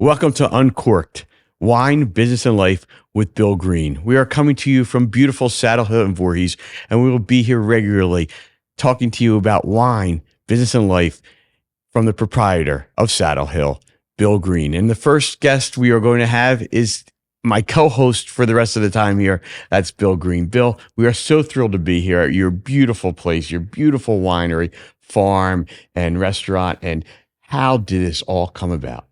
Welcome to Uncorked, Wine, Business, and Life with Bill Green. We are coming to you from beautiful Saddlehill and Voorhees, and we will be here regularly talking to you about wine, business, and life from the proprietor of Saddlehill, Bill Green. And the first guest we are going to have is my co-host for the rest of the time here. That's Bill Green. Bill, we are so thrilled to be here at your beautiful place, your beautiful winery, farm, and restaurant. And how did this all come about?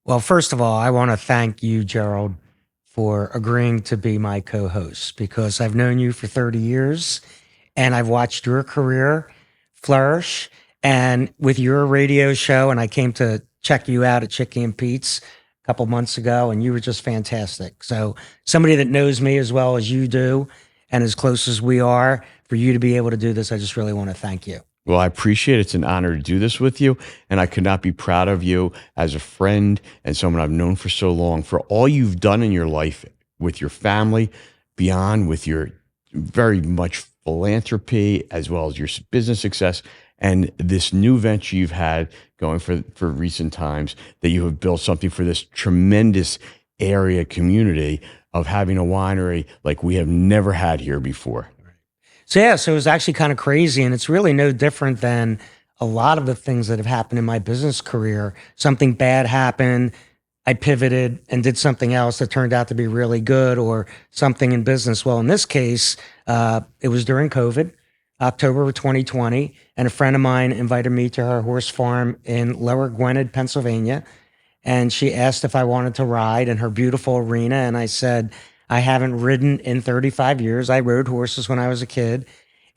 Well, first of all, I want to thank you, Jerrold, for agreeing to be my co-host because I've known you for 30 years and I've watched your career flourish and with your radio show. And I came to check you out at Chicky and Pete's a couple months ago and you were just fantastic. So somebody that knows me as well as you do and as close as we are, for you to be able to do this, I just really want to thank you. Well, I appreciate it. It's an honor to do this with you, and I could not be proud of you as a friend and someone I've known for so long for all you've done in your life with your family, beyond with your very much philanthropy, as well as your business success, and this new venture you've had going for recent times, that you have built something for this tremendous area community of having a winery like we have never had here before. So it was actually kind of crazy, and it's really no different than a lot of the things that have happened in my business career. Something bad happened, I pivoted and did something else that turned out to be really good, or something in business. Well, in this case, it was during COVID, October of 2020, and a friend of mine invited me to her horse farm in Lower Gwinnett, Pennsylvania, and she asked if I wanted to ride in her beautiful arena, and I said, I haven't ridden in 35 years. I rode horses when I was a kid.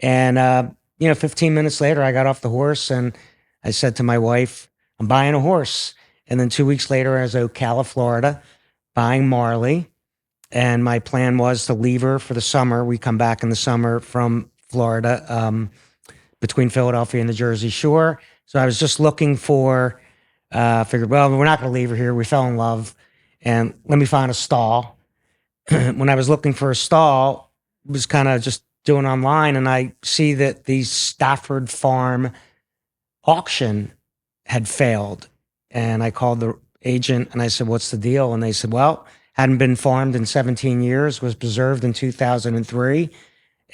And, 15 minutes later, I got off the horse and I said to my wife, I'm buying a horse. And then 2 weeks later, I was in Ocala, Florida, buying Marley. And my plan was to leave her for the summer. We come back in the summer from Florida, between Philadelphia and the Jersey Shore. So I was just looking for, figured, well, we're not going to leave her here. We fell in love. And let me find a stall. When I was looking for a stall, was kind of just doing online, and I see that the Stafford Farm auction had failed. And I called the agent and I said, what's the deal? And they said, well, hadn't been farmed in 17 years, was preserved in 2003.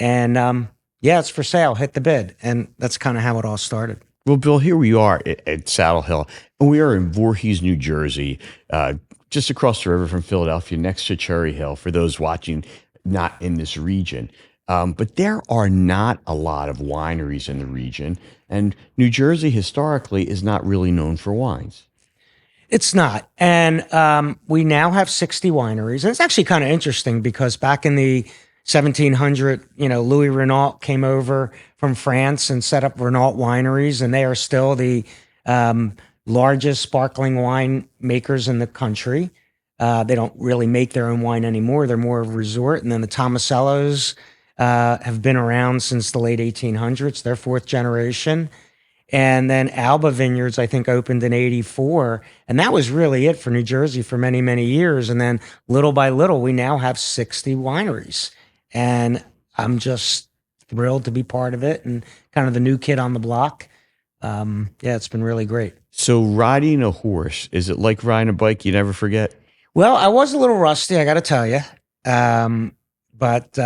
And it's for sale, hit the bid. And that's kind of how it all started. Well, Bill, here we are at Saddlehill, and we are in Voorhees, New Jersey, just across the river from Philadelphia, next to Cherry Hill, for those watching not in this region. But there are not a lot of wineries in the region, and New Jersey historically is not really known for wines. It's not. And we now have 60 wineries. And it's actually kind of interesting because back in the 1700, Louis Renault came over from France and set up Renault wineries, and they are still the largest sparkling wine makers in the country. They don't really make their own wine anymore. They're more of a resort. And then the Tomasellos have been around since the late 1800s. They're fourth generation. And then Alba Vineyards, I think, opened in 84. And that was really it for New Jersey for many, many years. And then little by little, we now have 60 wineries. And I'm just thrilled to be part of it and kind of the new kid on the block. It's been really great. So riding a horse, is it like riding a bike? You never forget? Well, I was a little rusty, I got to tell you. But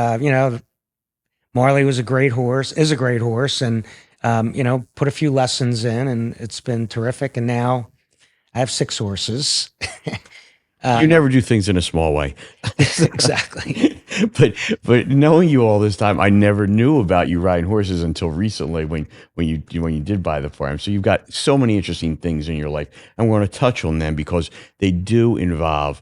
Marley was a great horse, is a great horse, and, put a few lessons in, and it's been terrific. And now I have 6 horses. You never do things in a small way. Exactly. But knowing you all this time, I never knew about you riding horses until recently when you did buy the farm. So you've got so many interesting things in your life, and we're going to touch on them because they do involve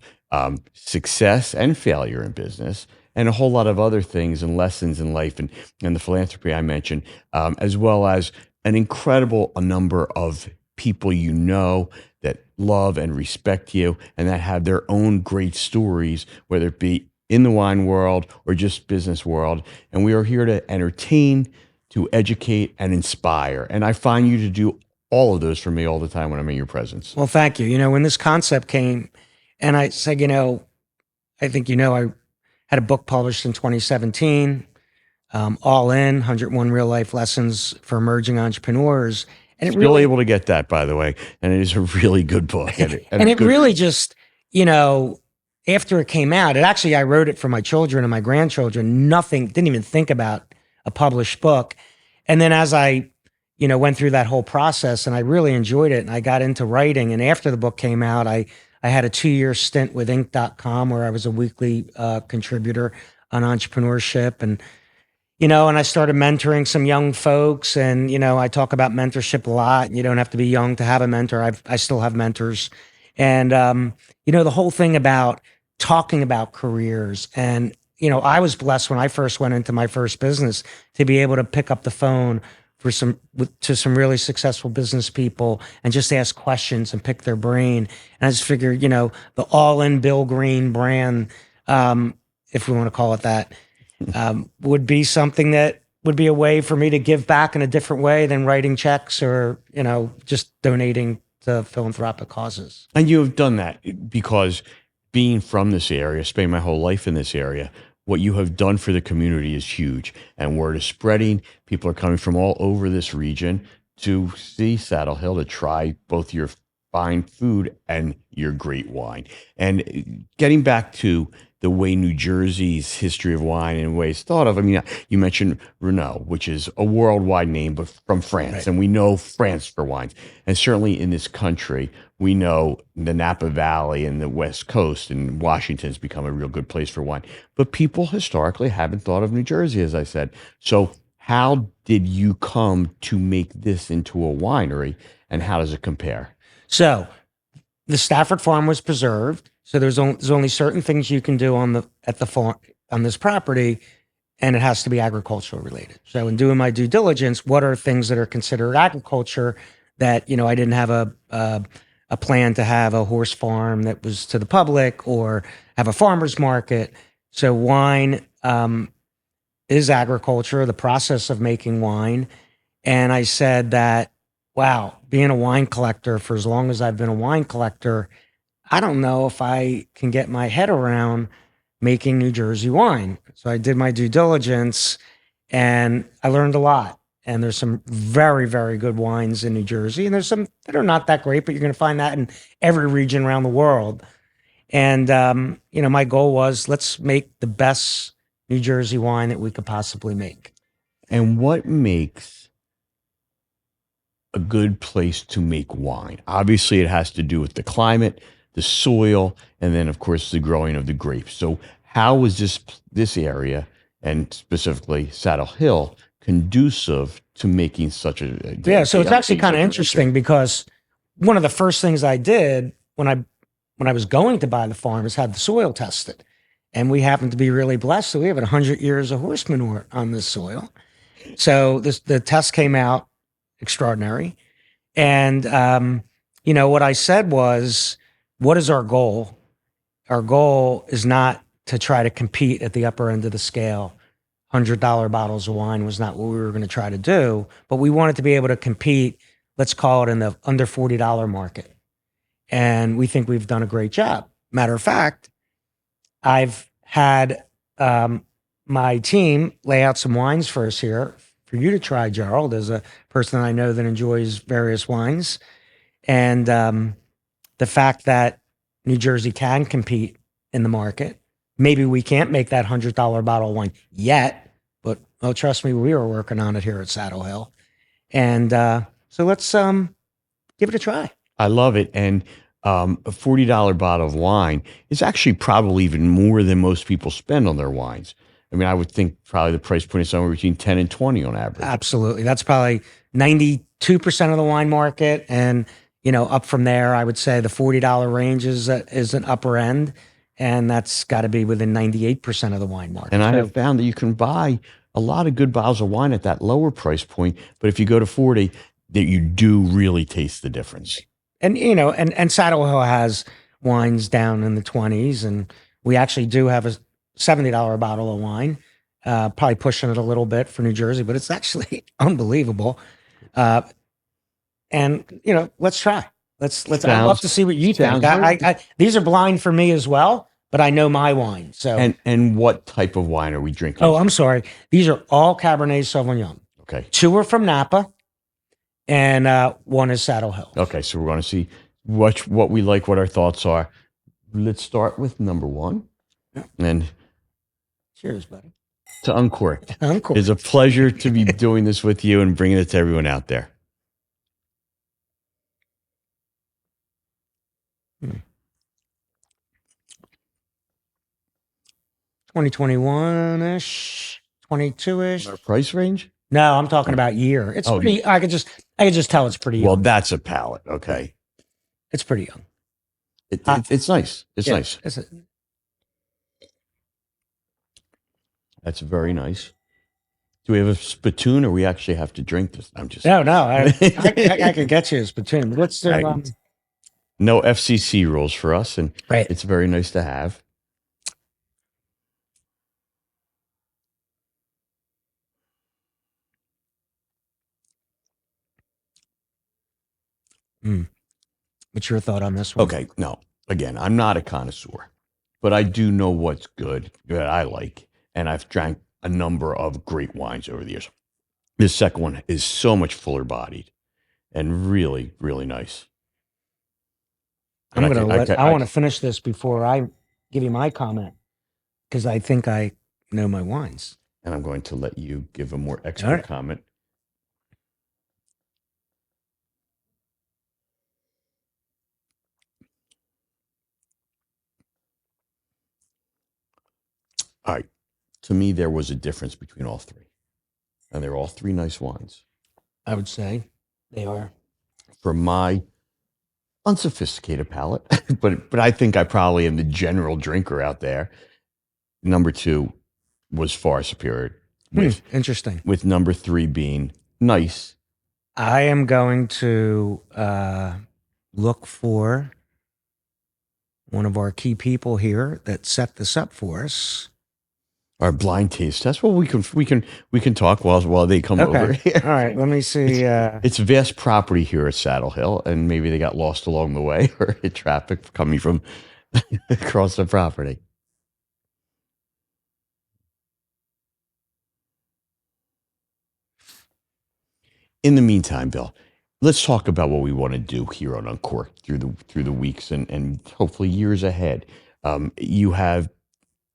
success and failure in business, and a whole lot of other things and lessons in life, and the philanthropy I mentioned, as well as an incredible number of people that love and respect you and that have their own great stories, whether it be in the wine world or just business world. And we are here to entertain, to educate, and inspire. And I find you to do all of those for me all the time when I'm in your presence. Well, thank you. When this concept came and I said, I think, I had a book published in 2017, All In, 101 Real Life Lessons for Emerging Entrepreneurs. And it Still really, able to get that, by the way, and it is a really good book. And and a it good, really just, you know, after it came out, I wrote it for my children and my grandchildren. Nothing, didn't even think about a published book. And then as I, went through that whole process and I really enjoyed it and I got into writing. And after the book came out, I had a 2-year stint with Inc.com where I was a weekly contributor on entrepreneurship. And I started mentoring some young folks. And, I talk about mentorship a lot. You don't have to be young to have a mentor. I still have mentors. And, the whole thing about talking about careers. And, I was blessed when I first went into my first business to be able to pick up the phone to some really successful business people and just ask questions and pick their brain. And I just figured, the all in Bill Green brand, if we want to call it that, would be something that would be a way for me to give back in a different way than writing checks or, just donating to philanthropic causes. and you have done that because being from this area, spending my whole life in this area, what you have done for the community is huge. And word is spreading. People are coming from all over this region to see Saddlehill, to try both your fine food and your great wine. And getting back to the way New Jersey's history of wine and ways thought of, I mean, you mentioned Renault, which is a worldwide name, but from France. Right. And we know France for wines. And certainly in this country, we know the Napa Valley and the West Coast and Washington's become a real good place for wine. But people historically haven't thought of New Jersey, as I said. So how did you come to make this into a winery, and how does it compare? So the Stafford farm was preserved. So there's only certain things you can do at the farm on this property, and it has to be agricultural related. So in doing my due diligence, what are things that are considered agriculture that, I didn't have a plan to have a horse farm that was to the public or have a farmer's market. So wine is agriculture, the process of making wine. And I said that, wow, being a wine collector for as long as I've been a wine collector, I don't know if I can get my head around making New Jersey wine. So I did my due diligence and I learned a lot. And there's some very, very good wines in New Jersey. And there's some that are not that great, but you're going to find that in every region around the world. And, my goal was, let's make the best New Jersey wine that we could possibly make. And what makes a good place to make wine? Obviously, it has to do with the climate, the soil, and then, of course, the growing of the grapes. So how is this area, and specifically Saddlehill, conducive to making such a... Yeah, so it's actually kind of interesting because one of the first things I did when I was going to buy the farm is have the soil tested. And we happen to be really blessed. So we have 100 years of horse manure on this soil. So the test came out extraordinary. And, what I said was, what is our goal? Our goal is not to try to compete at the upper end of the scale. $100 bottles of wine was not what we were going to try to do, but we wanted to be able to compete, let's call it in the under $40 market. And we think we've done a great job. Matter of fact, I've had my team lay out some wines for us here for you to try, Jerrold, as a person I know that enjoys various wines. And the fact that New Jersey can compete in the market. Maybe we can't make that $100 bottle of wine yet, but trust me, we were working on it here at Saddlehill. And so let's give it a try. I love it. And a $40 bottle of wine is actually probably even more than most people spend on their wines. I mean, I would think probably the price point is somewhere between 10 and 20 on average. Absolutely. That's probably 92% of the wine market. And, up from there, I would say the $40 range is an upper end. And that's got to be within 98% of the wine market. And I have found that you can buy a lot of good bottles of wine at that lower price point. But if you go to 40, that you do really taste the difference. And, and Saddlehill has wines down in the 20s. And we actually do have a $70 bottle of wine, probably pushing it a little bit for New Jersey, but it's actually unbelievable. And, let's try. I'd love to see what you think. These are blind for me as well, but I know my wine. So and what type of wine are we drinking? Oh, I'm sorry. These are all Cabernet Sauvignon. Okay. 2 are from Napa, and one is Saddlehill. Okay, so we're going to see what we like, what our thoughts are. Let's start with number one. And Cheers, buddy. to Uncorked. Uncorked. It's a pleasure to be doing this with you and bringing it to everyone out there. 2021-ish, 22-ish. Our price range? No, I'm talking about year. It's pretty. I could just tell it's pretty young. Well, that's a palate. Okay. It's pretty young. It's nice. It's nice. That's very nice. Do we have a spittoon, or we actually have to drink this? I'm just no. I could get you a spittoon. Let's do. No FCC rules for us, and right. It's very nice to have. What's your thought on this one? Okay, no. Again, I'm not a connoisseur, but I do know what's good that I like, and I've drank a number of great wines over the years. This second one is so much fuller bodied and really, really nice. I want to finish this before I give you my comment, because I think I know my wines. And I'm going to let you give a more expert comment. All right. To me, there was a difference between all three. And they're all three nice wines. I would say they are. For my unsophisticated palate, but I think I probably am the general drinker out there. Number two was far superior. Interesting. With number three being nice. I am going to look for one of our key people here that set this up for us. Our blind taste test. Well, we can talk while they come over here. All right, let me see. It's vast property here at Saddlehill, and maybe they got lost along the way or hit traffic coming from across the property. In the meantime, Bill, let's talk about what we want to do here on Uncorked through the weeks and hopefully years ahead. You have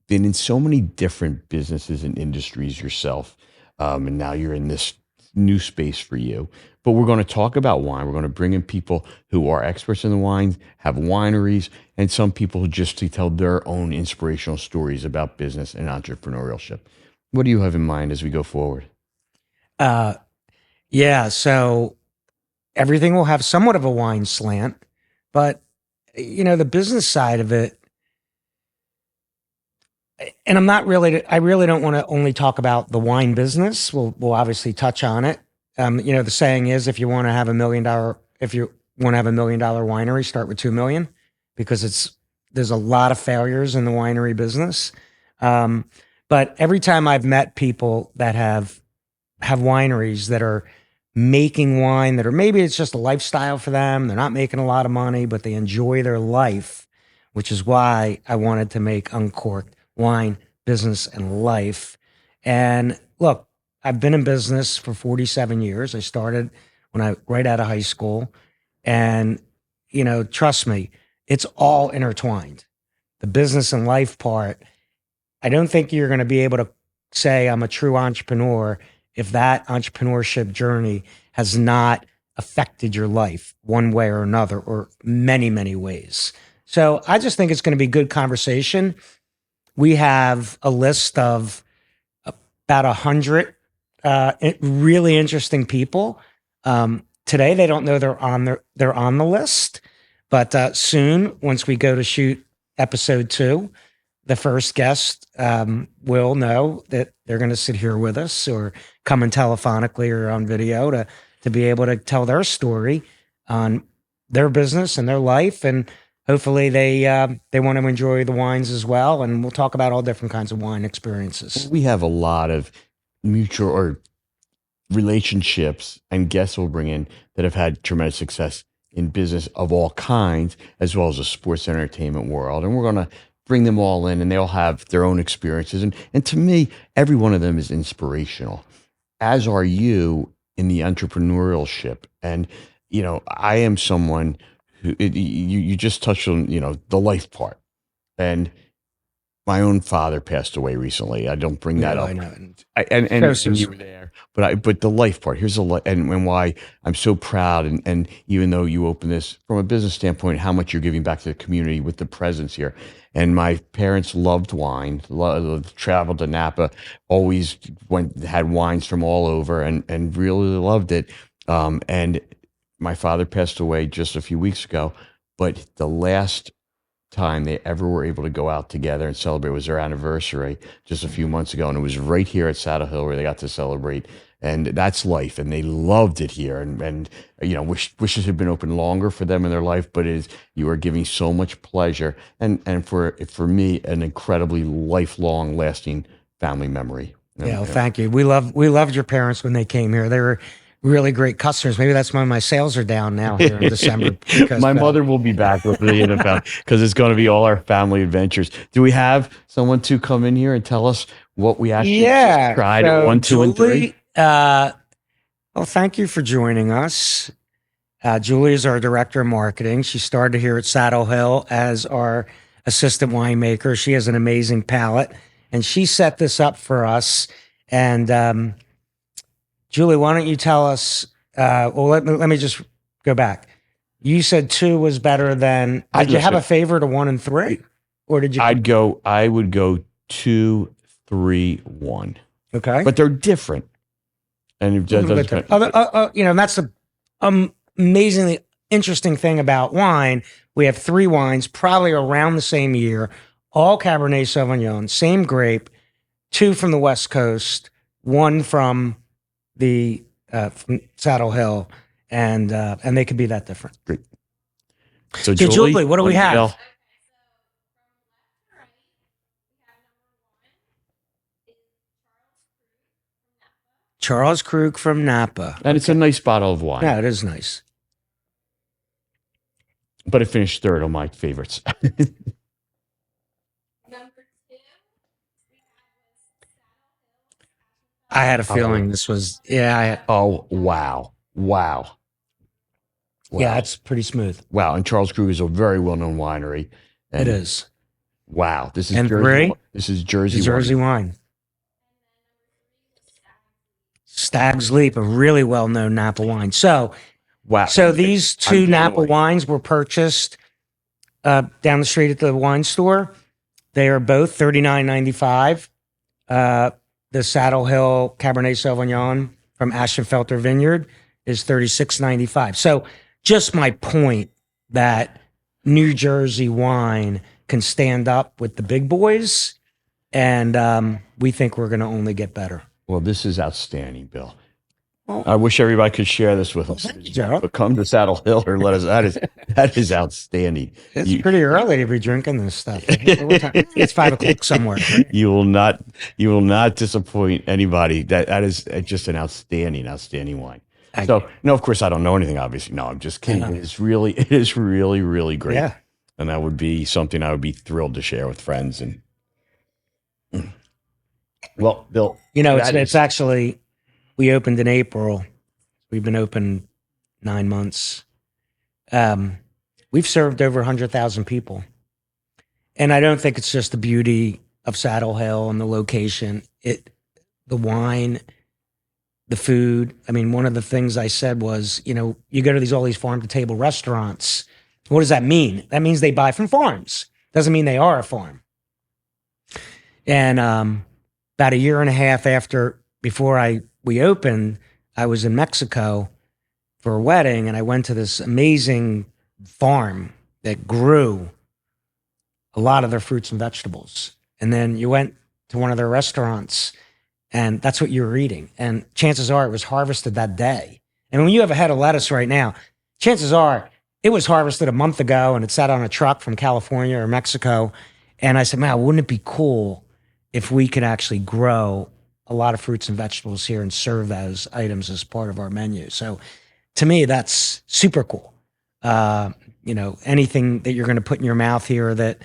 been in so many different businesses and industries yourself, and now you're in this new space for you. But we're going to talk about wine. We're going to bring in people who are experts in the wine, have wineries, and some people who just to tell their own inspirational stories about business and entrepreneurship. What do you have in mind as we go forward? Yeah, so everything will have somewhat of a wine slant, but the business side of it. And I really don't want to only talk about the wine business. We'll obviously touch on it. The saying is, if you want to have $1 million winery, start with 2 million, because there's a lot of failures in the winery business. But every time I've met people that have wineries that are making wine, that are, maybe it's just a lifestyle for them. They're not making a lot of money, but they enjoy their life, which is why I wanted to make Uncorked wine, business, and life. And look, I've been in business for 47 years. I started right out of high school. And, trust me, it's all intertwined. The business and life part, I don't think you're going to be able to say I'm a true entrepreneur if that entrepreneurship journey has not affected your life one way or another, or many, many ways. So I just think it's going to be good conversation. We have a list of about 100 really interesting people. Today, they don't know they're on the list, but soon, once we go to shoot episode 2, the first guest will know that they're going to sit here with us, or come in telephonically or on video to be able to tell their story on their business and their life, and hopefully they want to enjoy the wines as well. And we'll talk about all different kinds of wine experiences. We have a lot of mutual or relationships and guests we'll bring in that have had tremendous success in business of all kinds, as well as the sports and entertainment world. And we're going to bring them all in, and they all have their own experiences. And to me, every one of them is inspirational, as are you in the entrepreneurship. And, I am someone who you just touched on, the life part. And my own father passed away recently. I don't bring that No, up. I know. And you were there, but the life part, here's and why I'm so proud. And even though you open this from a business standpoint, how much you're giving back to the community with the presence here. And my parents loved wine, traveled to Napa, always had wines from all over, and really loved it. And my father passed away just a few weeks ago, but the last time they ever were able to go out together and celebrate was their anniversary just a few months ago, and it was right here at Saddlehill where they got to celebrate. And that's life, and they loved it here. And wishes had been open longer for them in their life, but you are giving so much pleasure, and for me, an incredibly lifelong, lasting family memory. Yeah, well, thank you. We loved your parents when they came here. They were really great customers. Maybe that's why my sales are down now here in December. My mother will be back with me in about because it's going to be all our family adventures. Do we have someone to come in here and tell us what we actually just tried at 1, 2, and 3? Well, thank you for joining us. Julie is our director of marketing. She started here at Saddlehill as our assistant winemaker. She has an amazing palate, and she set this up for us. And Julie, why don't you tell us? Well, let me just go back. You said 2 was better than. Did you have a favorite of 1 and 3, or did you? I would go 2, 3, 1. Okay, but they're different, and that's the amazingly interesting thing about wine. We have 3 wines, probably around the same year, all Cabernet Sauvignon, same grape, 2 from the West Coast, 1 from the from Saddlehill, and they could be that different. Great. So Julie, what do we have? Charles Krug from Napa. And it's a nice bottle of wine. Yeah, it is nice. But it finished third on my favorites. I had a feeling this was, oh, wow. Yeah, it's pretty smooth. Wow. And Charles Krug is a very well-known winery. It is. Wow. This is and Jersey. This is Jersey wine. Stag's Leap, a really well-known Napa wine. So, wow. So these 2 Napa wines were purchased down the street at the wine store. They are both $39.95. The Saddlehill Cabernet Sauvignon from Ashenfelter Vineyard is $36.95. So just my point that New Jersey wine can stand up with the big boys, and we think we're going to only get better. Well, this is outstanding, Bill. I wish everybody could share this with us. But come to Saddlehill or let us. That is outstanding. It's pretty early to be drinking this stuff. It's 5 o'clock somewhere. Right? You will not disappoint anybody. That is just an outstanding wine. So no, of course I don't know anything. Obviously, no, I'm just kidding. It is really, really great. Yeah, and that would be something I would be thrilled to share with friends. And well, Bill, it's actually. We opened in April. We've been open 9 months. We've served over 100,000 people. And I don't think it's just the beauty of Saddlehill and the location. The wine, the food. I mean, one of the things I said was, you go to all these farm-to-table restaurants. What does that mean? That means they buy from farms. Doesn't mean they are a farm. And about a year and a half before we opened, I was in Mexico for a wedding, and I went to this amazing farm that grew a lot of their fruits and vegetables. And then you went to one of their restaurants, and that's what you were eating. And chances are it was harvested that day. And when you have a head of lettuce right now, chances are it was harvested a month ago, and it sat on a truck from California or Mexico. And I said, man, wouldn't it be cool if we could actually grow a lot of fruits and vegetables here and serve those items as part of our menu. So to me, that's super cool. Anything that you're going to put in your mouth here that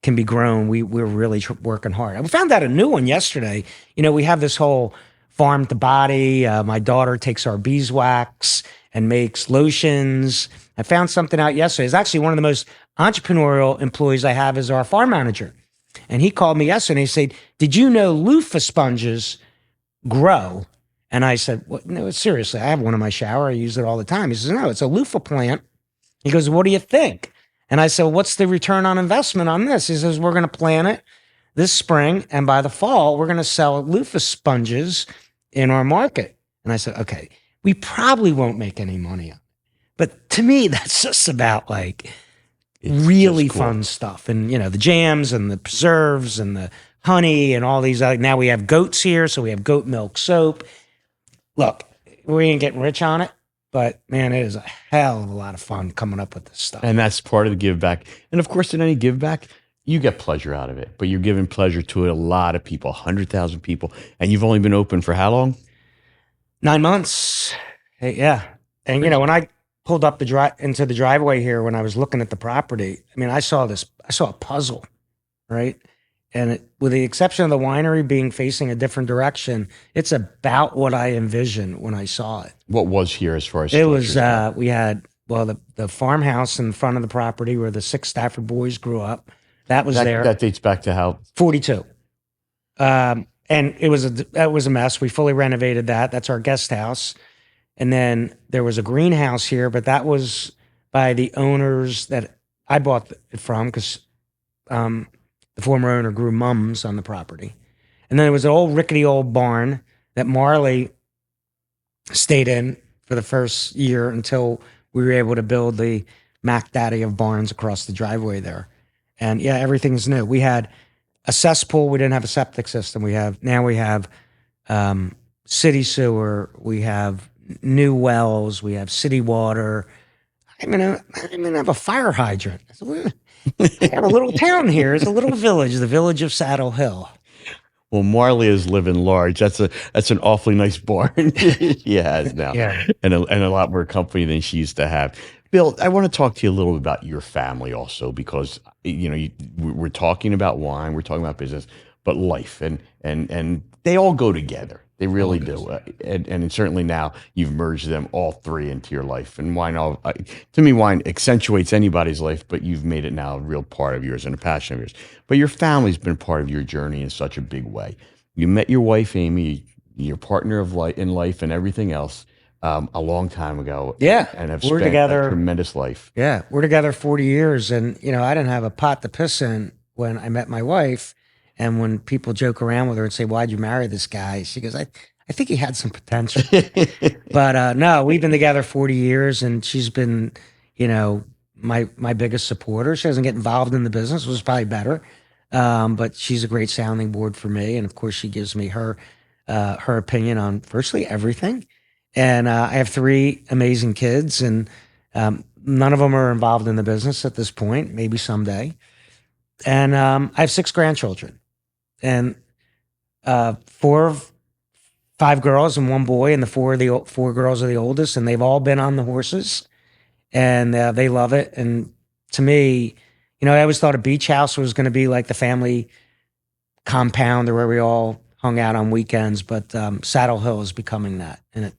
can be grown, we're really working hard. We found out a new one yesterday. We have this whole farm to body. My daughter takes our beeswax and makes lotions. I found something out yesterday. It's actually one of the most entrepreneurial employees I have is our farm manager. And he called me yesterday and he said, did you know loofah sponges grow? And I said, well, no, seriously, I have one in my shower. I use it all the time. He says, no, it's a loofah plant. He goes, what do you think? And I said, well, what's the return on investment on this? He says, we're going to plant it this spring. And by the fall, we're going to sell loofah sponges in our market. And I said, okay, we probably won't make any money on it. But to me, that's just about like really cool. fun stuff. And, you know, the jams and the preserves and the honey and all these. Now we have goats here, so we have goat milk soap. Look, we ain't getting rich on it, but man, it is a hell of a lot of fun coming up with this stuff. And that's part of the give back. And of course, in any give back, you get pleasure out of it, but you're giving pleasure to a lot of people, 100,000 people. And you've only been open for how long? 9 months. Hey, yeah. And, you know, when I pulled up into the driveway here, when I was looking at the property, I mean, I saw a puzzle, right? And with the exception of the winery being facing a different direction, it's about what I envisioned when I saw it. What was here as far as it was? We had the farmhouse in front of the property where the 6 Stafford boys grew up. That was there. That dates back to how? 42. And it was a mess. We fully renovated that. That's our guest house. And then there was a greenhouse here, but that was by the owners that I bought it from because the former owner grew mums on the property. And then there was an old rickety old barn that Marley stayed in for the first year until we were able to build the Mac Daddy of barns across the driveway there. And yeah, everything's new. We had a cesspool. We didn't have a septic system. We have city sewer. We have new wells. We have city water. I mean, I have a fire hydrant. I have a little town here. It's a little village, the village of Saddlehill. Well, Marley is living large. That's an awfully nice barn she has now, Yeah. and a lot more company than she used to have. Bill, I want to talk to you a little bit about your family also, because you know we're talking about wine, we're talking about business, but life and they all go together. They really do, and certainly now you've merged them all three into your life. And wine, to me, wine accentuates anybody's life, but you've made it now a real part of yours and a passion of yours. But your family's been part of your journey in such a big way. You met your wife, Amy, your partner of life in life, and everything else a long time ago. Yeah, and have we're spent together. a tremendous life. Yeah, we're together 40 years, and you know, I didn't have a pot to piss in when I met my wife. And when people joke around with her and say, "Why'd you marry this guy?" She goes, I think he had some potential." But no, we've been together 40 years, and she's been, you know, my biggest supporter. She doesn't get involved in the business, which is probably better. But she's a great sounding board for me, and of course, she gives me her opinion on virtually everything. And I have 3 amazing kids, and none of them are involved in the business at this point. Maybe someday. And I have 6 grandchildren. And 5 girls and 1 boy, and the 4 girls are the oldest, and they've all been on the horses, and they love it. And to me, you know, I always thought a beach house was going to be like the family compound or where we all hung out on weekends, but Saddlehill is becoming that, and it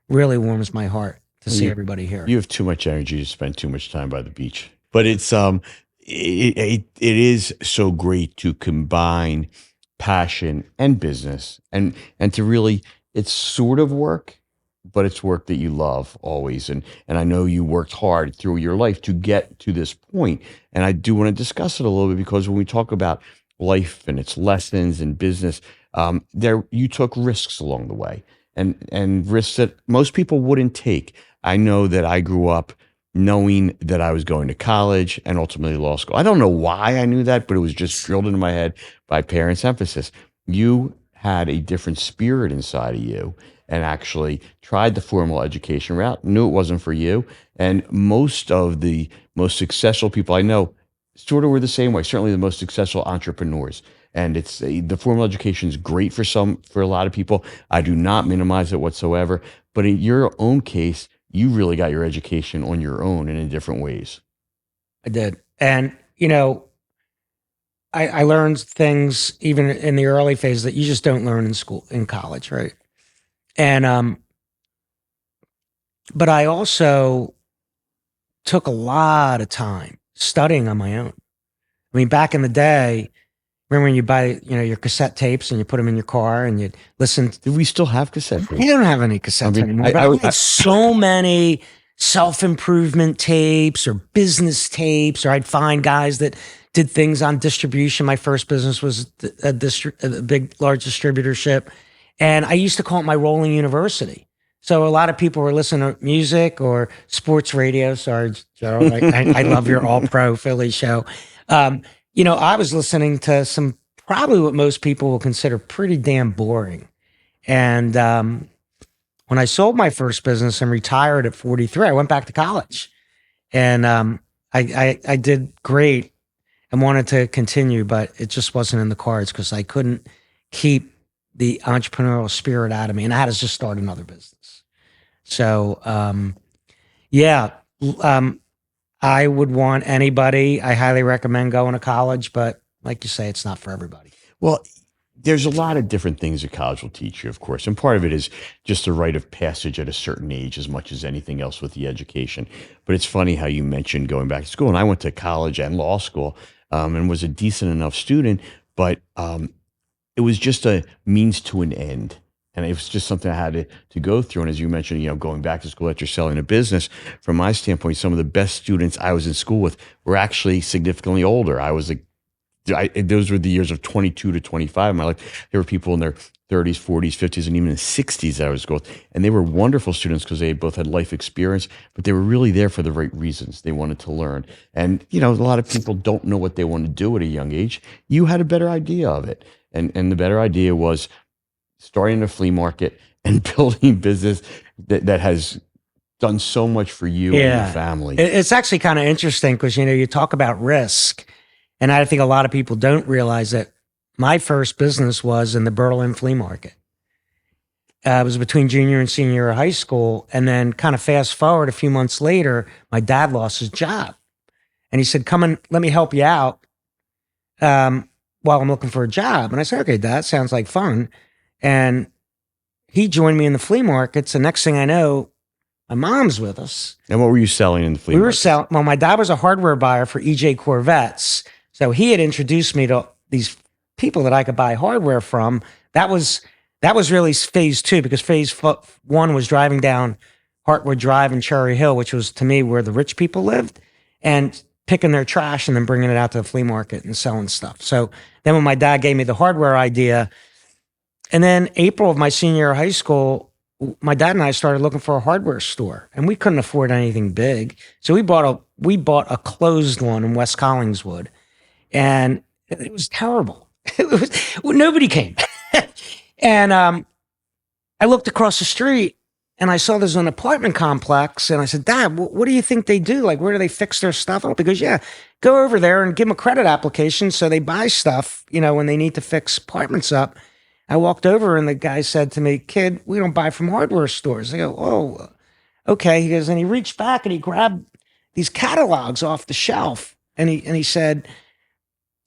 really warms my heart to see everybody here. You have too much energy to spend too much time by the beach, but it's it is so great to combine passion and business and to really, it's sort of work, but it's work that you love always. And I know you worked hard through your life to get to this point. And I do want to discuss it a little bit, because when we talk about life and its lessons and business, you took risks along the way, and risks that most people wouldn't take. I know that I grew up knowing that I was going to college and ultimately law school. I don't know why I knew that, but it was just drilled into my head by parents' emphasis. You had a different spirit inside of you and actually tried the formal education route, knew it wasn't for you. And most of the most successful people I know sort of were the same way, certainly the most successful entrepreneurs. And it's the formal education is great for a lot of people. I do not minimize it whatsoever. But in your own case, you really got your education on your own and in different ways. I did. And, you know, I learned things even in the early phase that you just don't learn in school, in college, right? And, but I also took a lot of time studying on my own. I mean, back in the day, remember when you buy, your cassette tapes and you put them in your car and you'd listen. Do we still have cassette I tapes? don't have any cassettes anymore, but I had I so many self-improvement tapes or business tapes, or I'd find guys that did things on distribution. My first business was a big, large distributorship. And I used to call it my rolling university. So a lot of people were listening to music or sports radio. Sorry, Jerrold, I love your all pro Philly show. I was listening to some, probably what most people will consider pretty damn boring. And when I sold my first business and retired at 43, I went back to college, and I did great and wanted to continue, but it just wasn't in the cards because I couldn't keep the entrepreneurial spirit out of me, and I had to just start another business. So, yeah, I would want anybody. I highly recommend going to college, but like you say, it's not for everybody. Well, there's a lot of different things that college will teach you, of course. And part of it is just a rite of passage at a certain age as much as anything else with the education. But it's funny how you mentioned going back to school. And I went to college and law school and was a decent enough student, but it was just a means to an end. And it was just something I had to go through. And as you mentioned, going back to school after selling a business, from my standpoint, some of the best students I was in school with were actually significantly older. Those were the years of 22 to 25 in my life. There were people in their 30s, 40s, 50s, and even in the 60s that I was going with. And they were wonderful students because they both had life experience, but they were really there for the right reasons. They wanted to learn. And, a lot of people don't know what they want to do at a young age. You had a better idea of it. And the better idea was starting a flea market and building business that has done so much for you and your family. It's actually kind of interesting because, you talk about risk. And I think a lot of people don't realize that my first business was in the Berlin flea market. It was between junior and senior year of high school. And then kind of fast forward a few months later, my dad lost his job. And he said, come and let me help you out while I'm looking for a job. And I said, okay, Dad, sounds like fun. And he joined me in the flea markets. The next thing I know, my mom's with us. And what were you selling in the flea market? We were selling, well, my dad was a hardware buyer for EJ Corvettes. So he had introduced me to these people that I could buy hardware from. That was really phase two, because phase one was driving down Hartwood Drive in Cherry Hill, which was to me where the rich people lived, and picking their trash and then bringing it out to the flea market and selling stuff. So then when my dad gave me the hardware idea, and then April of my senior year of high school, my dad and I started looking for a hardware store, and we couldn't afford anything big. So we bought a closed one in West Collingswood, and it was terrible. Nobody came. And I looked across the street and I saw there's an apartment complex, and I said, Dad, what do you think they do? Like, where do they fix their stuff up? Because go over there and give them a credit application so they buy stuff, when they need to fix apartments up. I walked over and the guy said to me, kid, we don't buy from hardware stores. I go, oh, okay. He goes, and he reached back and he grabbed these catalogs off the shelf. And he said,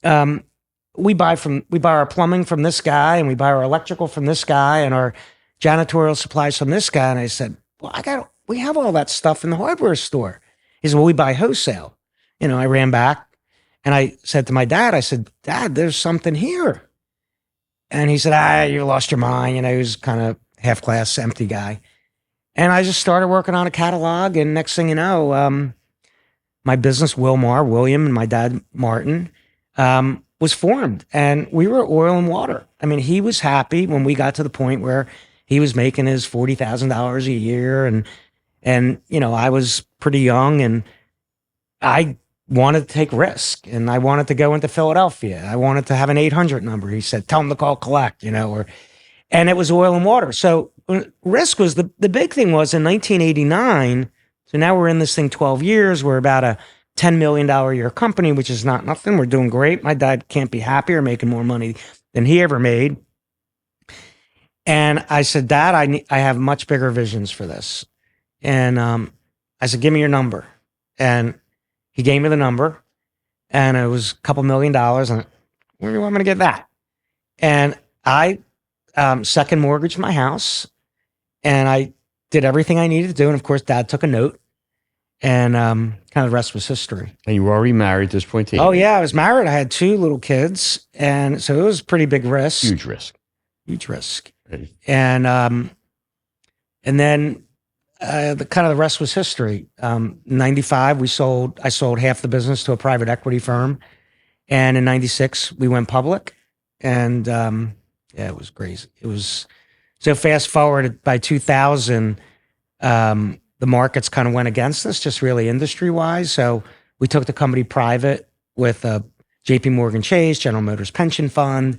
we buy our plumbing from this guy, and we buy our electrical from this guy, and our janitorial supplies from this guy. And I said, well, we have all that stuff in the hardware store. He said, well, we buy wholesale. I ran back and I said to my dad, I said, Dad, there's something here. And he said, you lost your mind. He was kind of half-class, empty guy. And I just started working on a catalog. And next thing you know, my business, William, and my dad, Martin, was formed. And we were oil and water. I mean, he was happy when we got to the point where he was making his $40,000 a year. And I was pretty young, and I wanted to take risk, and I wanted to go into Philadelphia. I wanted to have an 800 number. He said, tell them to call collect, and it was oil and water. So risk was the big thing was in 1989. So now we're in this thing 12 years. We're about a $10 million a year company, which is not nothing. We're doing great. My dad can't be happier, making more money than he ever made. And I said, Dad, I have much bigger visions for this. And I said, give me your number. And he gave me the number, and it was a couple $1 million. And where do you want me to get that? And I second mortgaged my house, and I did everything I needed to do. And of course, Dad took a note, and kind of the rest was history. And you were already married at this point. Oh yeah, I was married. I had 2 little kids, and so it was a pretty big risk. Huge risk. Huge risk. Right. And then the rest was history. 95, I sold half the business to a private equity firm, and in 96 we went public, and yeah, it was crazy. It was so fast forward by 2000. The markets kind of went against us, just really industry wise. So we took the company private with JP Morgan Chase, General Motors pension fund,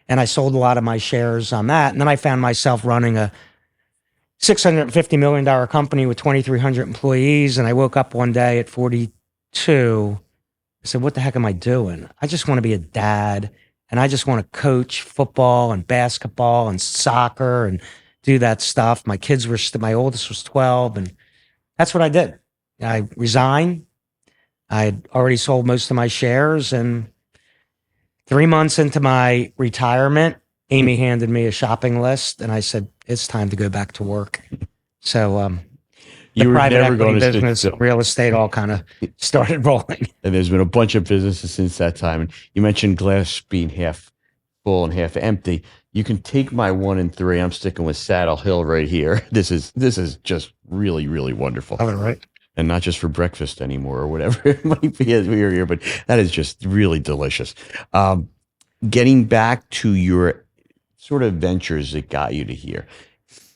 and I sold a lot of my shares on that. And then I found myself running a $650 million company with 2,300 employees. And I woke up one day at 42. I said, what the heck am I doing? I just want to be a dad, and I just want to coach football and basketball and soccer and do that stuff. My kids were, my oldest was 12, and that's what I did. I resigned. I had already sold most of my shares, and 3 months into my retirement, Amy handed me a shopping list, and I said, it's time to go back to work. So the You were private never equity going to sit business, still. real estate all kind of started rolling. And there's been a bunch of businesses since that time. And you mentioned glass being half full and half empty. You can take my 1 and 3. I'm sticking with Saddlehill right here. This is just really, really wonderful. All right. And not just for breakfast anymore or whatever it might be as we are here, but that is just really delicious. Getting back to your sort of ventures that got you to here,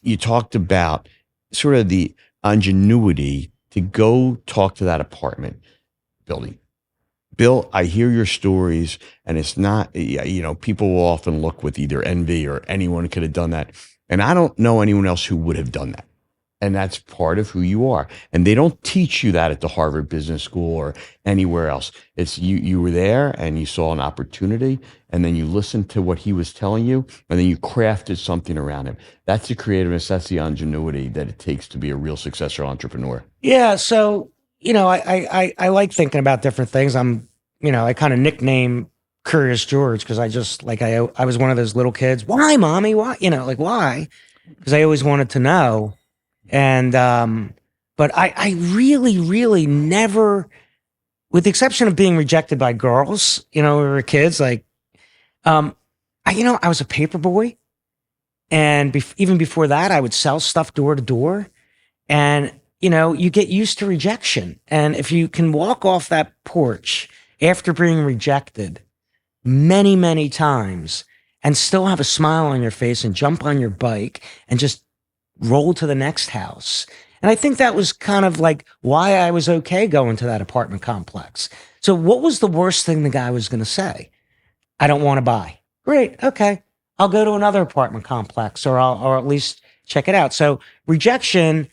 you talked about sort of the ingenuity to go talk to that apartment building. Bill, I hear your stories, and it's not, people will often look with either envy or anyone could have done that. And I don't know anyone else who would have done that. And that's part of who you are. And they don't teach you that at the Harvard Business School or anywhere else. It's you were there and you saw an opportunity, and then you listened to what he was telling you, and then you crafted something around him. That's the creativeness, that's the ingenuity that it takes to be a real successful entrepreneur. Yeah. So, I like thinking about different things. I kind of nickname Curious George because I was one of those little kids. Why, mommy? Why? Why? Because I always wanted to know. And, but I really, really never, with the exception of being rejected by girls, we were kids, I was a paper boy. And even before that, I would sell stuff door to door. And, you get used to rejection. And if you can walk off that porch after being rejected many, many times and still have a smile on your face and jump on your bike and just roll to the next house. And I think that was kind of like why I was okay going to that apartment complex. So what was the worst thing the guy was going to say? I don't want to buy. Great. Okay. I'll go to another apartment complex, or at least check it out. So rejection,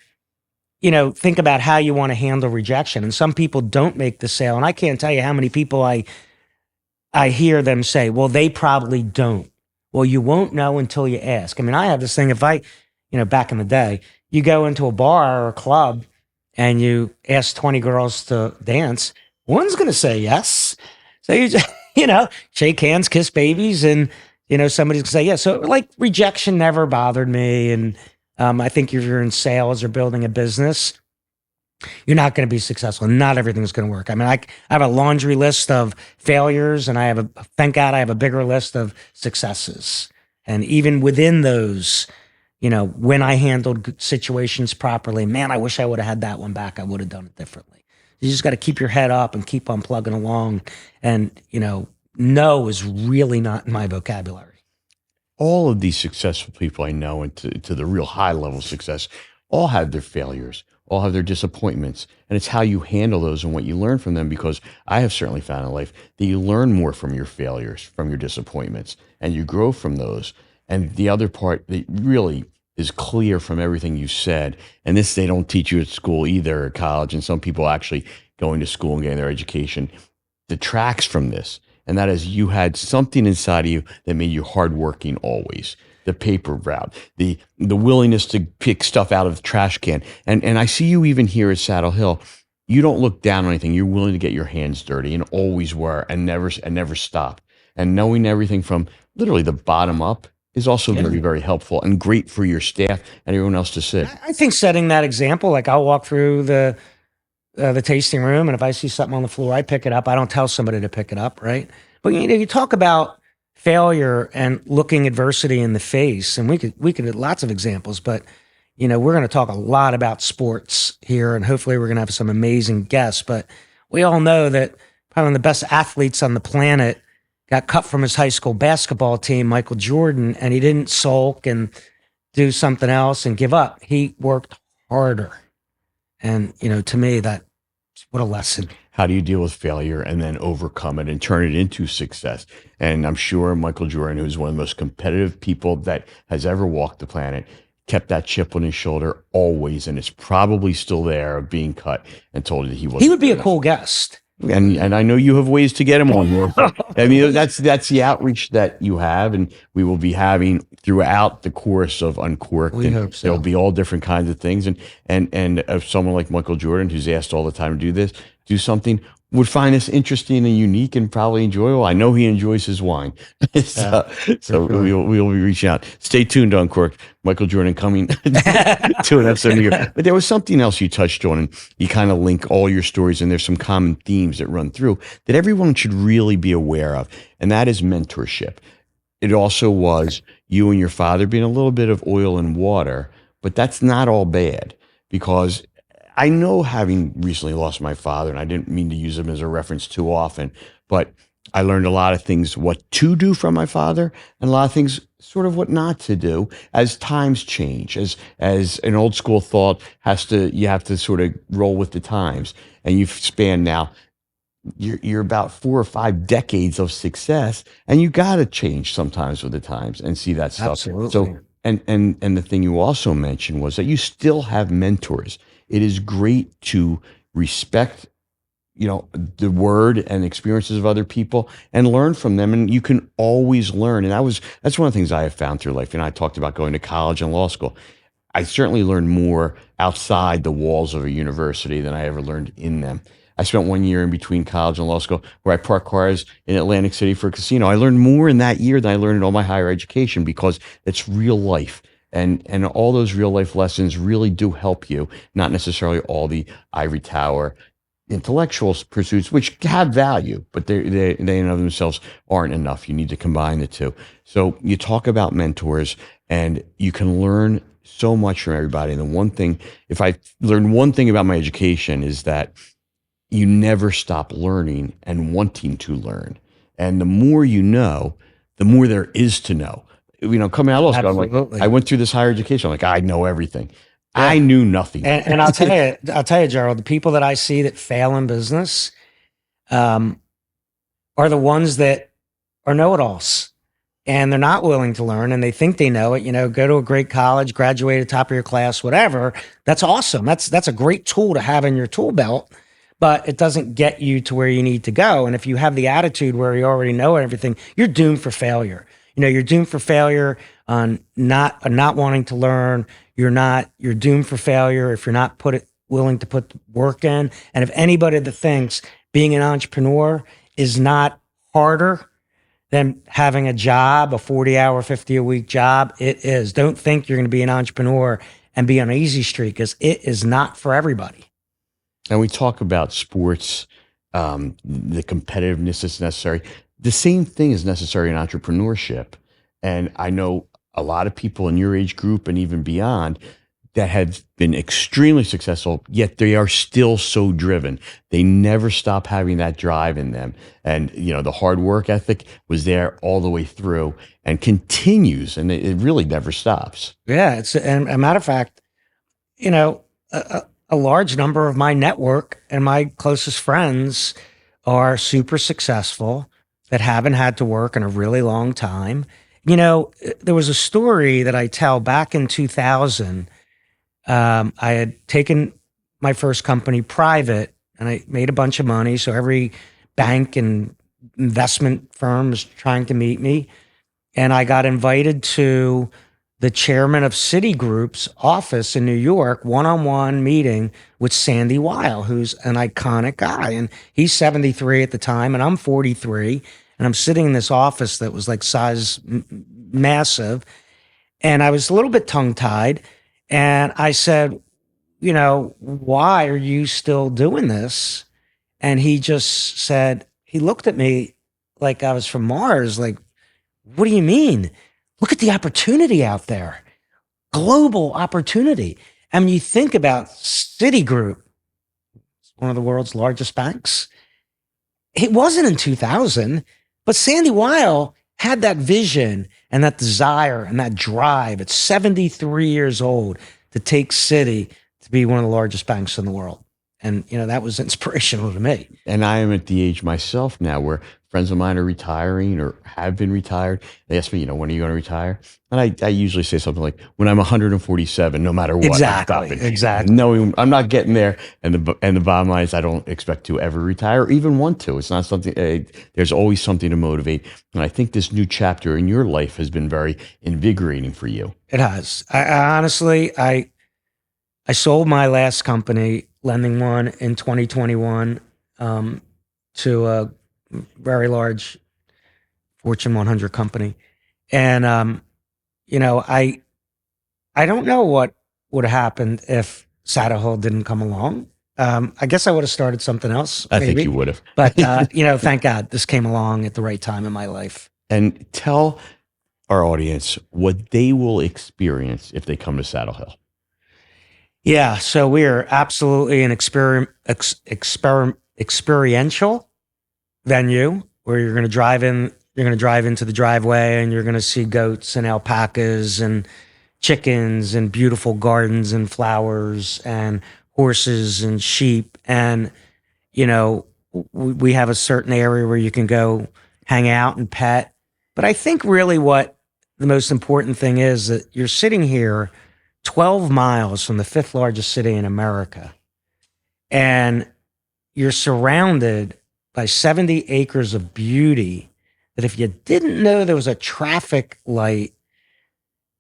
think about how you want to handle rejection. And some people don't make the sale. And I can't tell you how many people I hear them say, well, they probably don't. Well, you won't know until you ask. I mean, I have this thing, if I, back in the day, you go into a bar or a club and you ask 20 girls to dance, one's going to say yes. So you just, shake hands, kiss babies, and, somebody's going to say yes. So rejection never bothered me. And I think if you're in sales or building a business, you're not going to be successful. Not everything's going to work. I mean, I have a laundry list of failures, and thank God I have a bigger list of successes. And even within those, when I handled situations properly, man, I wish I would have had that one back. I would have done it differently. You just got to keep your head up and keep on plugging along. And, no is really not in my vocabulary. All of these successful people I know, and to the real high level success, all have their failures, all have their disappointments. And it's how you handle those and what you learn from them, because I have certainly found in life that you learn more from your failures, from your disappointments, and you grow from those. And the other part that really is clear from everything you said, and this they don't teach you at school either, at college, and some people actually going to school and getting their education, detracts from this. And that is, you had something inside of you that made you hardworking always. The paper route, the willingness to pick stuff out of the trash can. And I see you even here at Saddlehill. You don't look down on anything. You're willing to get your hands dirty, and always were, and never stop. And knowing everything from literally the bottom up is also very, very helpful and great for your staff and everyone else to sit. I think setting that example, like I'll walk through the tasting room, and if I see something on the floor, I pick it up. I don't tell somebody to pick it up, right? But you talk about failure and looking adversity in the face, and we could have lots of examples, but we're going to talk a lot about sports here, and hopefully we're going to have some amazing guests. But we all know that probably one of the best athletes on the planet got cut from his high school basketball team, Michael Jordan, and he didn't sulk and do something else and give up. He worked harder. And, to me, what a lesson. How do you deal with failure and then overcome it and turn it into success? And I'm sure Michael Jordan, who's one of the most competitive people that has ever walked the planet, kept that chip on his shoulder always, and it's probably still there of being cut and told that he wasn't. He would be a cool guest. And I know you have ways to get him on here. I mean, that's the outreach that you have, and we will be having throughout the course of Uncorked. We hope so. There'll be all different kinds of things, and if someone like Michael Jordan, who's asked all the time to do something, would find this interesting and unique and probably enjoyable. I know he enjoys his wine. So we'll be reaching out. Stay tuned to Uncorked. Michael Jordan coming to an episode here. But there was something else you touched on, and you kind of link all your stories, and there's some common themes that run through that everyone should really be aware of, and that is mentorship. It also was you and your father being a little bit of oil and water, but that's not all bad, because I know, having recently lost my father, and I didn't mean to use him as a reference too often, but I learned a lot of things what to do from my father, and a lot of things sort of what not to do as times change, as an old school thought you have to sort of roll with the times. And you've spanned now, you're about 4 or 5 decades of success, and you got to change sometimes with the times and see that stuff. Absolutely. So, and the thing you also mentioned was that you still have mentors. It is great to respect, the word and experiences of other people and learn from them. And you can always learn. And that's one of the things I have found through life. And I talked about going to college and law school. I certainly learned more outside the walls of a university than I ever learned in them. I spent 1 year in between college and law school where I parked cars in Atlantic City for a casino. I learned more in that year than I learned in all my higher education, because it's real life. And all those real life lessons really do help you, not necessarily all the ivory tower intellectual pursuits, which have value, but they in and of themselves aren't enough. You need to combine the two. So you talk about mentors, and you can learn so much from everybody. And the one thing, if I learned one thing about my education, is that you never stop learning and wanting to learn. And the more you know, the more there is to know. Coming out of law school, I'm like, I went through this higher education. I'm like, I know everything. Yeah. I knew nothing. And I'll tell you, Jerrold, the people that I see that fail in business are the ones that are know-it-alls, and they're not willing to learn, and they think they know it. Go to a great college, graduate at the top of your class, whatever. That's awesome. That's a great tool to have in your tool belt, but it doesn't get you to where you need to go. And if you have the attitude where you already know everything, you're doomed for failure. You're doomed for failure on not wanting to learn. You're doomed for failure if you're not willing to put the work in. And if anybody that thinks being an entrepreneur is not harder than having a job, a 40-hour, 50-a-week job, it is. Don't think you're going to be an entrepreneur and be on an easy street, because it is not for everybody. And we talk about sports, the competitiveness that's necessary. The same thing is necessary in entrepreneurship. And I know a lot of people in your age group and even beyond that have been extremely successful, yet they are still so driven. They never stop having that drive in them. And, the hard work ethic was there all the way through and continues, and it really never stops. Yeah. And a matter of fact, a large number of my network and my closest friends are super successful that haven't had to work in a really long time. There was a story that I tell back in 2000. I had taken my first company private, and I made a bunch of money. So every bank and investment firm was trying to meet me. And I got invited to the chairman of Citigroup's office in New York, one-on-one meeting with Sandy Weil, who's an iconic guy. And he's 73 at the time, and I'm 43. And I'm sitting in this office that was like size massive. And I was a little bit tongue tied. And I said, why are you still doing this? And he just said, he looked at me like I was from Mars. Like, what do you mean? Look at the opportunity out there, global opportunity. I mean, you think about Citigroup, one of the world's largest banks. It wasn't in 2000, but Sandy Weil had that vision and that desire and that drive at 73 years old to take Citi to be one of the largest banks in the world. And, that was inspirational to me. And I am at the age myself now where friends of mine are retiring or have been retired. They ask me, when are you going to retire? And I usually say something like, when I'm 147, no matter what. Exactly. Knowing I'm not getting there. And the bottom line is I don't expect to ever retire or even want to. It's not something, there's always something to motivate. And I think this new chapter in your life has been very invigorating for you. It has. I honestly, I sold my last company, Lending One, in 2021 to a very large Fortune 100 company. And, I don't know what would have happened if Saddlehill didn't come along. I guess I would have started something else. I think you would have. But, thank God this came along at the right time in my life. And tell our audience what they will experience if they come to Saddlehill. Yeah, so we are absolutely an experiential venue where you're going to drive in. You're going to drive into the driveway, and you're going to see goats and alpacas and chickens and beautiful gardens and flowers and horses and sheep. And we have a certain area where you can go hang out and pet. But I think really what the most important thing is that you're sitting here 12 miles from the fifth largest city in America, and you're surrounded by 70 acres of beauty that if you didn't know there was a traffic light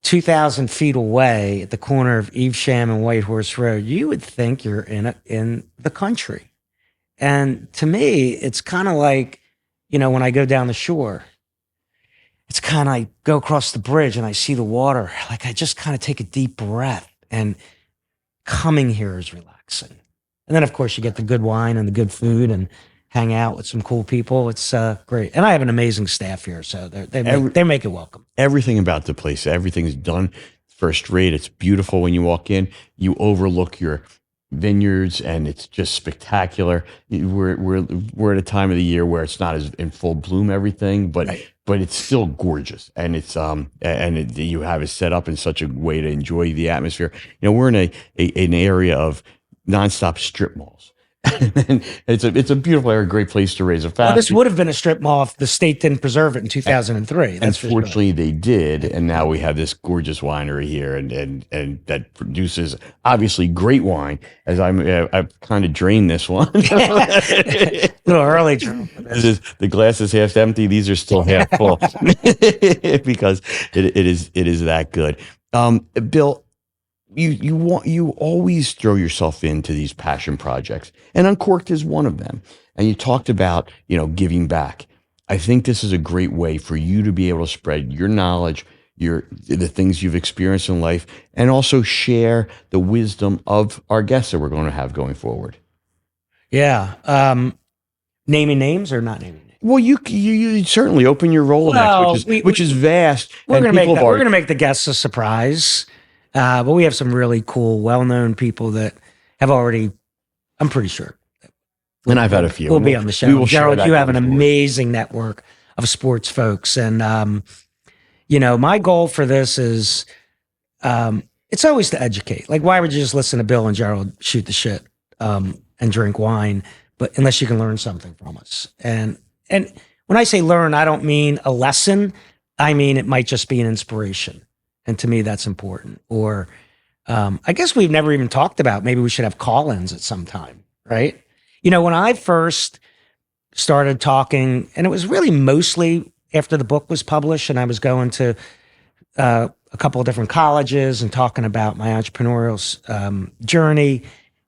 2,000 feet away at the corner of Evesham and White Horse Road, you would think you're in the country. And to me, it's kind of like, when I go down the shore, it's kind of, I go across the bridge and I see the water. Like I just kind of take a deep breath, and coming here is relaxing. And then of course you get the good wine and the good food and hang out with some cool people. It's great. And I have an amazing staff here. So they make it welcome. Everything about the place, everything's done first rate. It's beautiful when you walk in. You overlook your vineyards and it's just spectacular. We're at a time of the year where it's not as in full bloom, everything, but Right. but it's still gorgeous, and it's you have it set up in such a way to enjoy the atmosphere. We're in an area of nonstop strip malls. And it's a beautiful area, great place to raise a family. Well, this would have been a strip mall if the state didn't preserve it in 2003. Unfortunately, they did, and now we have this gorgeous winery here, and that produces obviously great wine. As I've kind of drained this one. A little early, Jerrold. The glass is half empty. These are still half full because it is that good. Bill, you always throw yourself into these passion projects, and Uncorked is one of them. And you talked about giving back. I think this is a great way for you to be able to spread your knowledge, the things you've experienced in life, and also share the wisdom of our guests that we're going to have going forward. Yeah. Naming names or not naming names? Well, you certainly open your Rolodex, which is vast. We're going to make the guests a surprise. But we have some really cool, well-known people that have already, I'm pretty sure. And I've had a few. We'll be on the show. Jerrold, you have an amazing network of sports folks. And, my goal for this is, it's always to educate. Like, why would you just listen to Bill and Jerrold shoot the shit and drink wine, but unless you can learn something from us? And when I say learn, I don't mean a lesson. I mean, it might just be an inspiration. And to me, that's important. Or I guess we've never even talked about, maybe we should have call-ins at some time, right? When I first started talking, and it was really mostly after the book was published and I was going to a couple of different colleges and talking about my entrepreneurial journey.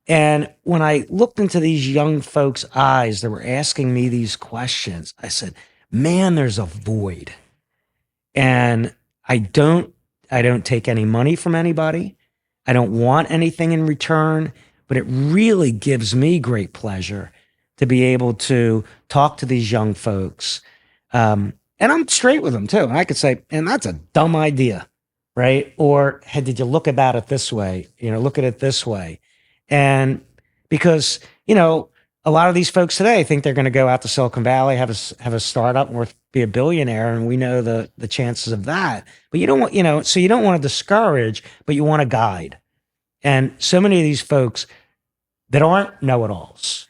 And when I looked into these young folks' eyes that were asking me these questions, I said, man, there's a void. And I don't take any money from anybody. I don't want anything in return, but it really gives me great pleasure to be able to talk to these young folks. And I'm straight with them too. And I could say, and that's a dumb idea, right? Or, hey, did you look about it this way? Look at it this way. And because, a lot of these folks today think they're going to go out to Silicon Valley, have a startup, or be a billionaire, and we know the chances of that. But you don't want, so you don't want to discourage, but you want to guide. And so many of these folks that aren't know-it-alls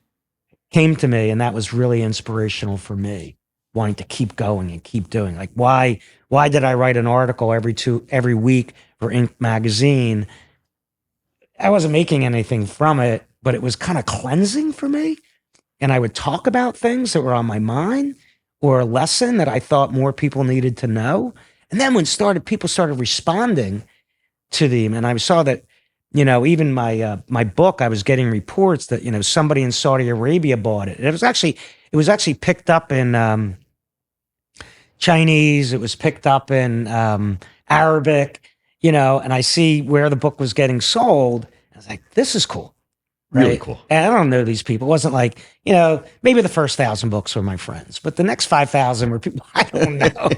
came to me, and that was really inspirational for me, wanting to keep going and keep doing. Like, why did I write an article every week for Inc. magazine? I wasn't making anything from it, but it was kind of cleansing for me. And I would talk about things that were on my mind or a lesson that I thought more people needed to know. And then when people started responding to them, and I saw that, even my book, I was getting reports that, somebody in Saudi Arabia bought it. It was actually picked up in Chinese. It was picked up in Arabic, and I see where the book was getting sold. I was like, this is cool. Right? Really cool. And I don't know these people. It wasn't like, maybe the first 1,000 books were my friends, but the next 5,000 were people I don't know.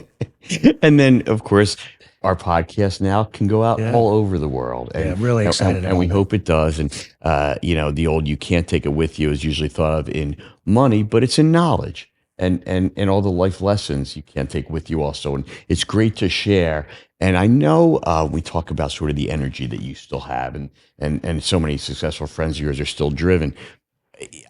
And then, of course, our podcast now can go out all over the world. And, I'm really excited. And we hope it does. And, the old you can't take it with you is usually thought of in money, but it's in knowledge. And all the life lessons you can't take with you also. And it's great to share. And I know we talk about sort of the energy that you still have, and so many successful friends of yours are still driven.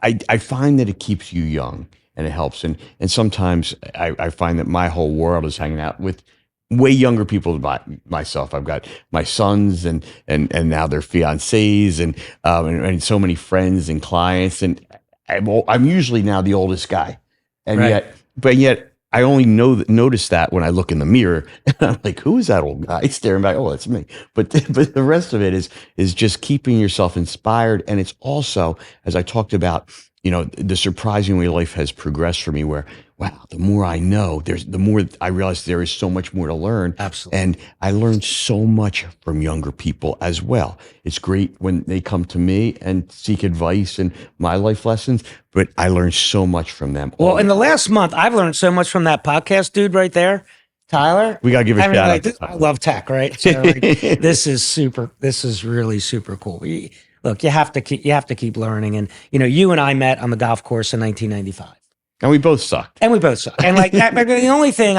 I find that it keeps you young and it helps. And sometimes I find that my whole world is hanging out with way younger people than myself. I've got my sons and now their fiancés and so many friends and clients. And I'm usually now the oldest guy. And yet I only notice that when I look in the mirror. And I'm like, who is that old guy staring back? Oh, that's me. But the rest of it is just keeping yourself inspired. And it's also, as I talked about, the surprising way life has progressed for me, where, wow, the more I know, the more I realize there is so much more to learn. Absolutely. And I learned so much from younger people as well. It's great when they come to me and seek advice and my life lessons, but I learned so much from them. Well, in the last month, I've learned so much from that podcast dude right there, Tyler. We got to give a shout out to Tyler. I love tech, right? So this is really super cool. Look, you have to keep learning. And, you and I met on the golf course in 1995. And we both sucked. And like the only thing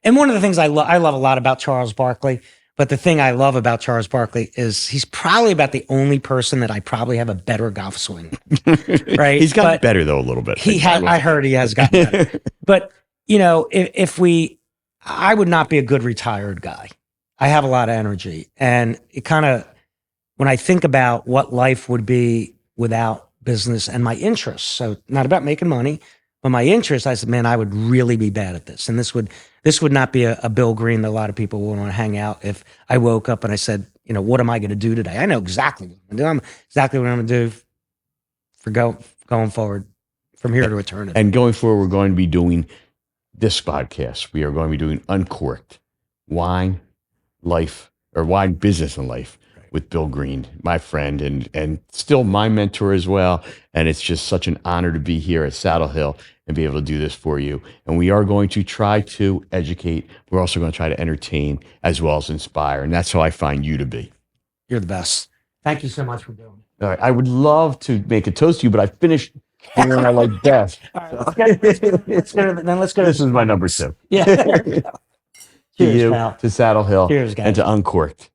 one of the things I love a lot about Charles Barkley, but the thing I love about Charles Barkley is he's probably about the only person that I probably have a better golf swing. Right? He's gotten better though a little bit. I heard he has gotten better. But, I would not be a good retired guy. I have a lot of energy, and it kind of, when I think about what life would be without business and my interests, so not about making money, but my interest, I said, man, I would really be bad at this. And this would not be a Bill Green that a lot of people would want to hang out if I woke up and I said, what am I going to do today? I know exactly what I'm going to do. Exactly what I'm going to do for going forward from here to eternity. And going forward, we're going to be doing this podcast. We are going to be doing Uncorked, wine, business, and life. With Bill Green, my friend, and still my mentor as well. And it's just such an honor to be here at Saddlehill and be able to do this for you. And we are going to try to educate. We're also going to try to entertain as well as inspire. And that's how I find you to be. You're the best. Thank you so much for doing it. All right. I would love to make a toast to you, but I finished the one I like best. All right, let's go. This is my number 2. Yeah. To Cheers, you, pal. to Saddlehill, Cheers, guys. and to Uncorked.